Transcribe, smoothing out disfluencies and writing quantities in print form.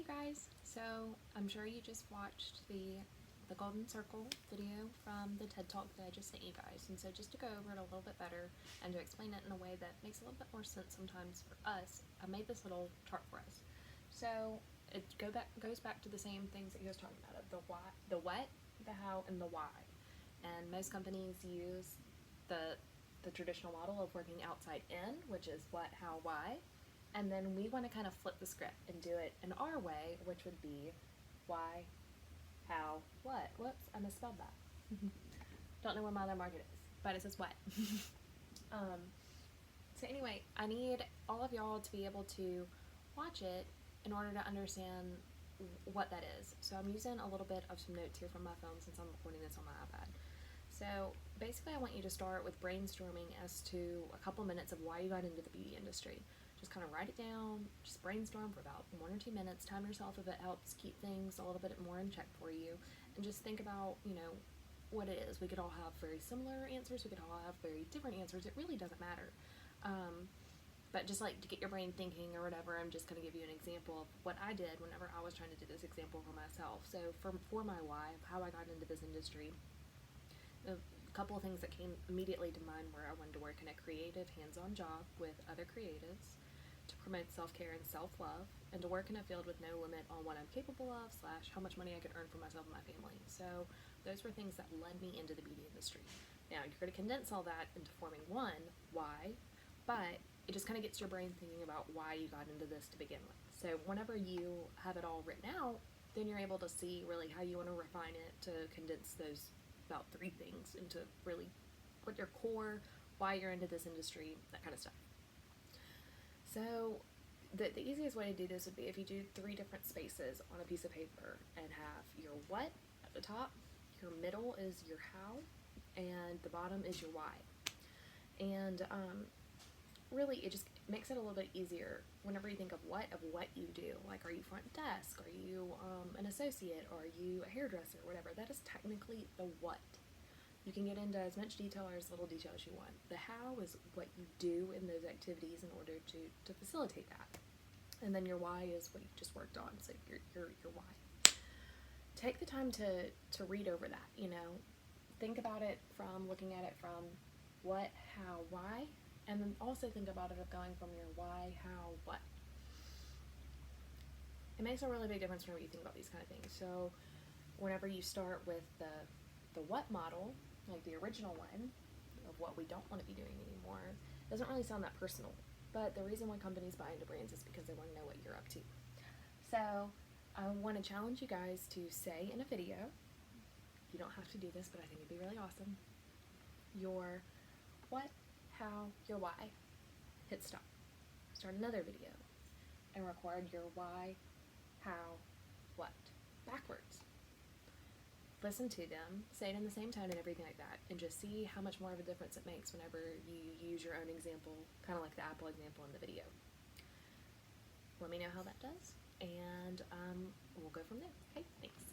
guys, so I'm sure you just watched the Golden Circle video from the TED Talk that I just sent you guys, and so just to go over it a little bit better and to explain it in a way that makes a little bit more sense sometimes for us, I made this little chart for us. So it goes back to the same things that he was talking about, of the why, the what, the how, and the why. And most companies use the traditional model of working outside in, which is what, how, why. And then we want to kind of flip the script and do it in our way, which would be why, how, what. Whoops, I misspelled that. Don't know where my other market is, but it says what. So anyway, I need all of y'all to be able to watch it in order to understand what that is. So I'm using a little bit of some notes here from my phone since I'm recording this on my iPad. So basically I want you to start with brainstorming as to a couple minutes of why you got into the beauty industry. Just kind of write it down, just brainstorm for about 1 or 2 minutes, time yourself if it helps keep things a little bit more in check for you, and just think about, what it is. We could all have very similar answers, we could all have very different answers, it really doesn't matter. But just like to get your brain thinking or whatever, I'm just going to give you an example of what I did whenever I was trying to do this example for myself. So for my why, how I got into this industry, a couple of things that came immediately to mind were I wanted to work in a creative, hands-on job with other creatives, to promote self-care and self-love, and to work in a field with no limit on what I'm capable of / how much money I could earn for myself and my family. So those were things that led me into the beauty industry. Now you're going to condense all that into forming one, why, but it just kind of gets your brain thinking about why you got into this to begin with. So whenever you have it all written out, then you're able to see really how you want to refine it to condense those about 3 things into really what your core, why you're into this industry, that kind of stuff. So the easiest way to do this would be if you do 3 different spaces on a piece of paper and have your what at the top, your middle is your how, and the bottom is your why. And really it just makes it a little bit easier whenever you think of what you do. Like, are you front desk? Are you an associate? Or are you a hairdresser? Whatever. That is technically the what. You can get into as much detail or as little detail as you want. The how is what you do in those activities in order to facilitate that. And then your why is what you just worked on, so your why. Take the time to read over that, Think about it from looking at it from what, how, why, and then also think about it of going from your why, how, what. It makes a really big difference whenever you think about these kind of things. So whenever you start with the what model, like the original one of what we don't want to be doing anymore, it doesn't really sound that personal. But the reason why companies buy into brands is because they want to know what you're up to. So I want to challenge you guys to say in a video, you don't have to do this, but I think it'd be really awesome, your what, how, your why. Hit stop. Start another video and record your why, how, what, backwards. Listen to them, say it in the same tone and everything like that, and just see how much more of a difference it makes whenever you use your own example, kind of like the Apple example in the video. Let me know how that does, and we'll go from there. Okay, thanks.